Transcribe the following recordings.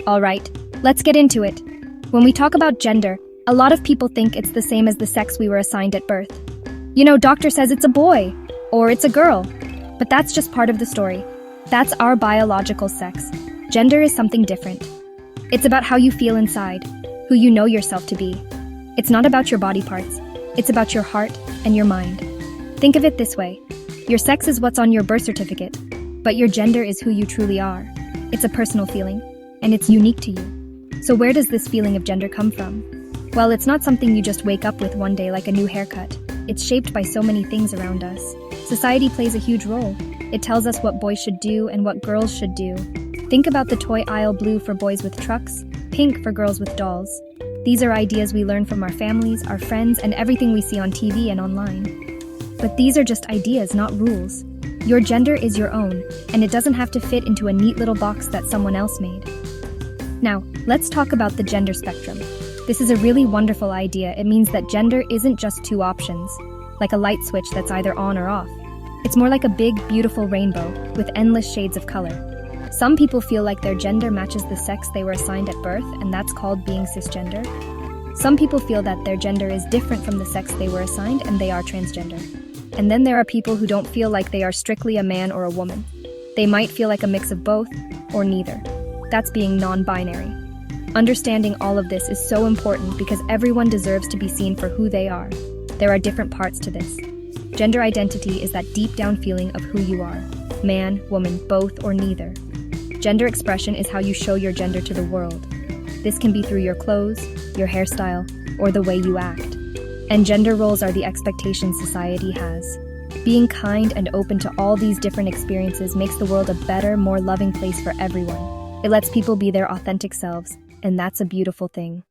Alright, let's get into it. When we talk about gender, a lot of people think it's the same as the sex we were assigned at birth. You know, doctor says it's a boy, or it's a girl. But that's just part of the story. That's our biological sex. Gender is something different. It's about how you feel inside, who you know yourself to be. It's not about your body parts. It's about your heart and your mind. Think of it this way. Your sex is what's on your birth certificate, but your gender is who you truly are. It's a personal feeling, and it's unique to you. So where does this feeling of gender come from? Well, it's not something you just wake up with one day like a new haircut. It's shaped by so many things around us. Society plays a huge role. It tells us what boys should do and what girls should do. Think about the toy aisle: blue for boys with trucks, pink for girls with dolls. These are ideas we learn from our families, our friends, and everything we see on TV and online. But these are just ideas, not rules. Your gender is your own, and it doesn't have to fit into a neat little box that someone else made. Now, let's talk about the gender spectrum. This is a really wonderful idea. It means that gender isn't just two options, like a light switch that's either on or off. It's more like a big, beautiful rainbow with endless shades of color. Some people feel like their gender matches the sex they were assigned at birth, and that's called being cisgender. Some people feel that their gender is different from the sex they were assigned, and they are transgender. And then there are people who don't feel like they are strictly a man or a woman. They might feel like a mix of both, or neither. That's being non-binary. Understanding all of this is so important because everyone deserves to be seen for who they are. There are different parts to this. Gender identity is that deep down feeling of who you are. Man, woman, both, or neither. Gender expression is how you show your gender to the world. This can be through your clothes, your hairstyle, or the way you act. And gender roles are the expectations society has. Being kind and open to all these different experiences makes the world a better, more loving place for everyone. It lets people be their authentic selves, and that's a beautiful thing.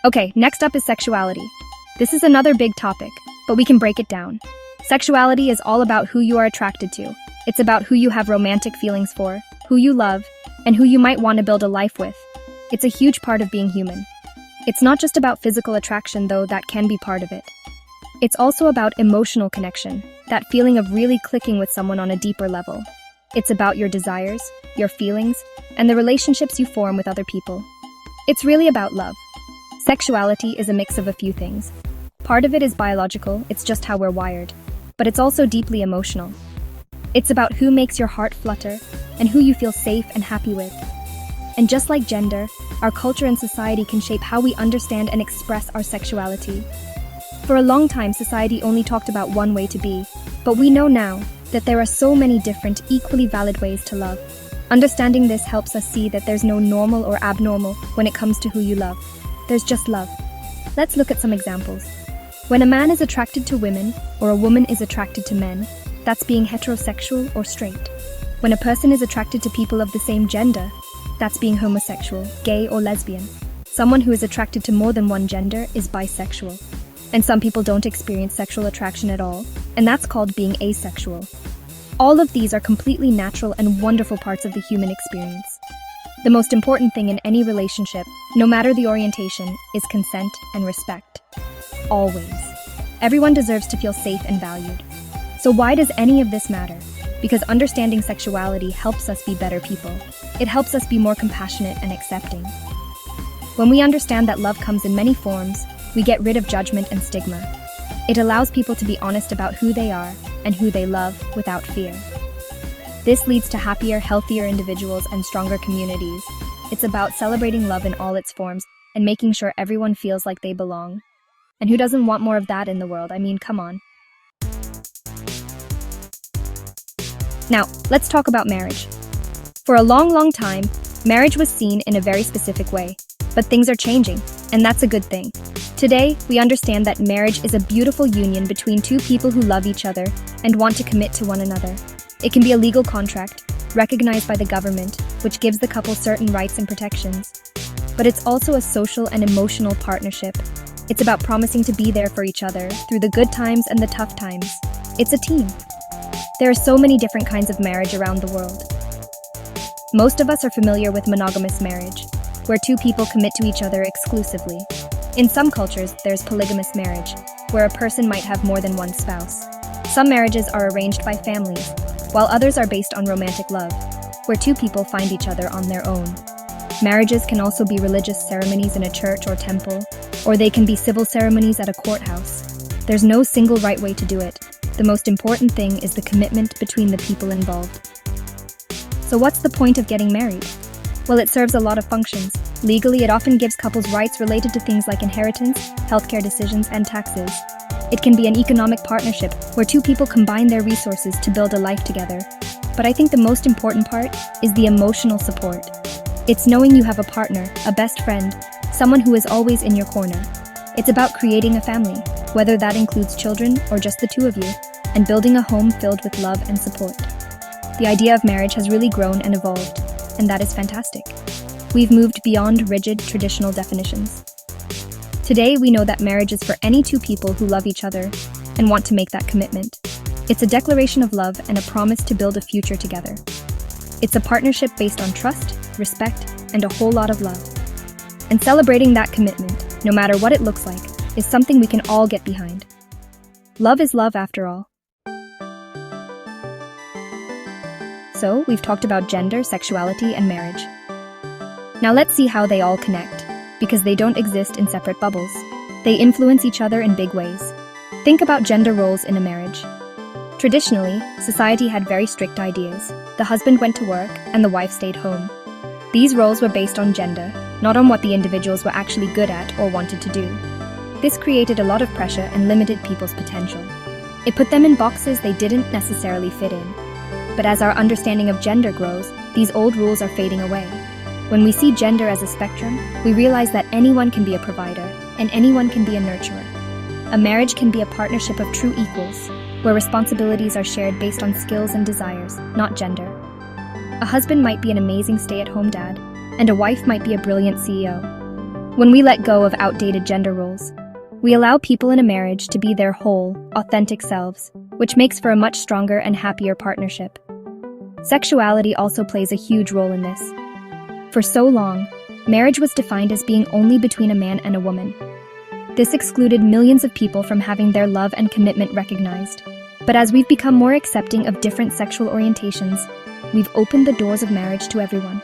Okay, next up is sexuality. This is another big topic, but we can break it down. Sexuality is all about who you are attracted to. It's about who you have romantic feelings for, who you love, and who you might want to build a life with. It's a huge part of being human. It's not just about physical attraction, though that can be part of it. It's also about emotional connection, that feeling of really clicking with someone on a deeper level. It's about your desires, your feelings, and the relationships you form with other people. It's really about love. Sexuality is a mix of a few things. Part of it is biological, it's just how we're wired. But it's also deeply emotional. It's about who makes your heart flutter and who you feel safe and happy with. And just like gender, our culture and society can shape how we understand and express our sexuality. For a long time, society only talked about one way to be, but we know now that there are so many different, equally valid ways to love. Understanding this helps us see that there's no normal or abnormal when it comes to who you love. There's just love. Let's look at some examples. When a man is attracted to women, or a woman is attracted to men, that's being heterosexual or straight. When a person is attracted to people of the same gender, that's being homosexual, gay, or lesbian. Someone who is attracted to more than one gender is bisexual. And some people don't experience sexual attraction at all, and that's called being asexual. All of these are completely natural and wonderful parts of the human experience. The most important thing in any relationship, no matter the orientation, is consent and respect. Always. Everyone deserves to feel safe and valued. So why does any of this matter? Because understanding sexuality helps us be better people. It helps us be more compassionate and accepting. When we understand that love comes in many forms, we get rid of judgment and stigma. It allows people to be honest about who they are and who they love without fear. This leads to happier, healthier individuals and stronger communities. It's about celebrating love in all its forms and making sure everyone feels like they belong. And who doesn't want more of that in the world? I mean, come on. Now, let's talk about marriage. For a long time, marriage was seen in a very specific way. But things are changing, and that's a good thing. Today, we understand that marriage is a beautiful union between two people who love each other and want to commit to one another. It can be a legal contract, recognized by the government, which gives the couple certain rights and protections. But it's also a social and emotional partnership. It's about promising to be there for each other through the good times and the tough times. It's a team. There are so many different kinds of marriage around the world. Most of us are familiar with monogamous marriage, where two people commit to each other exclusively. In some cultures, there's polygamous marriage, where a person might have more than one spouse. Some marriages are arranged by families, while others are based on romantic love. where two people find each other on their own. Marriages can also be religious ceremonies in a church or temple, or they can be civil ceremonies at a courthouse. There's no single right way to do it. The most important thing is the commitment between the people involved. So what's the point of getting married? Well, it serves a lot of functions. Legally, it often gives couples rights related to things like inheritance, healthcare decisions, and taxes. It can be an economic partnership where two people combine their resources to build a life together. But I think the most important part is the emotional support. It's knowing you have a partner, a best friend, someone who is always in your corner. It's about creating a family, whether that includes children or just the two of you, and building a home filled with love and support. The idea of marriage has really grown and evolved, and that is fantastic. We've moved beyond rigid, traditional definitions. Today, we know that marriage is for any two people who love each other and want to make that commitment. It's a declaration of love and a promise to build a future together. It's a partnership based on trust, respect, and a whole lot of love. And celebrating that commitment, no matter what it looks like, is something we can all get behind. Love is love after all. So, we've talked about gender, sexuality, and marriage. Now let's see how they all connect, because they don't exist in separate bubbles. They influence each other in big ways. Think about gender roles in a marriage. Traditionally, society had very strict ideas. The husband went to work, and the wife stayed home. These roles were based on gender, not on what the individuals were actually good at or wanted to do. This created a lot of pressure and limited people's potential. It put them in boxes they didn't necessarily fit in. But as our understanding of gender grows, these old rules are fading away. When we see gender as a spectrum, we realize that anyone can be a provider, and anyone can be a nurturer. A marriage can be a partnership of true equals, where responsibilities are shared based on skills and desires, not gender. A husband might be an amazing stay-at-home dad, and a wife might be a brilliant CEO. When we let go of outdated gender roles, we allow people in a marriage to be their whole, authentic selves, which makes for a much stronger and happier partnership. Sexuality also plays a huge role in this. For so long, marriage was defined as being only between a man and a woman. This excluded millions of people from having their love and commitment recognized. But as we've become more accepting of different sexual orientations, we've opened the doors of marriage to everyone.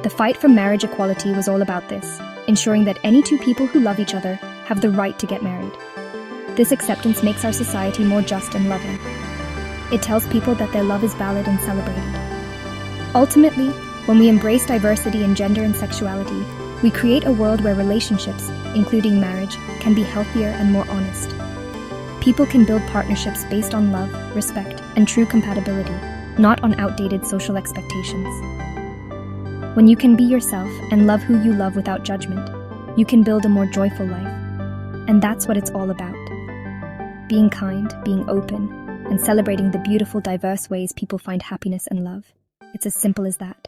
The fight for marriage equality was all about this, ensuring that any two people who love each other have the right to get married. This acceptance makes our society more just and loving. It tells people that their love is valid and celebrated. Ultimately, when we embrace diversity in gender and sexuality, we create a world where relationships, including marriage, can be healthier and more honest. People can build partnerships based on love, respect, and true compatibility, not on outdated social expectations. When you can be yourself and love who you love without judgment, you can build a more joyful life. And that's what it's all about. Being kind, being open, and celebrating the beautiful, diverse ways people find happiness and love. It's as simple as that.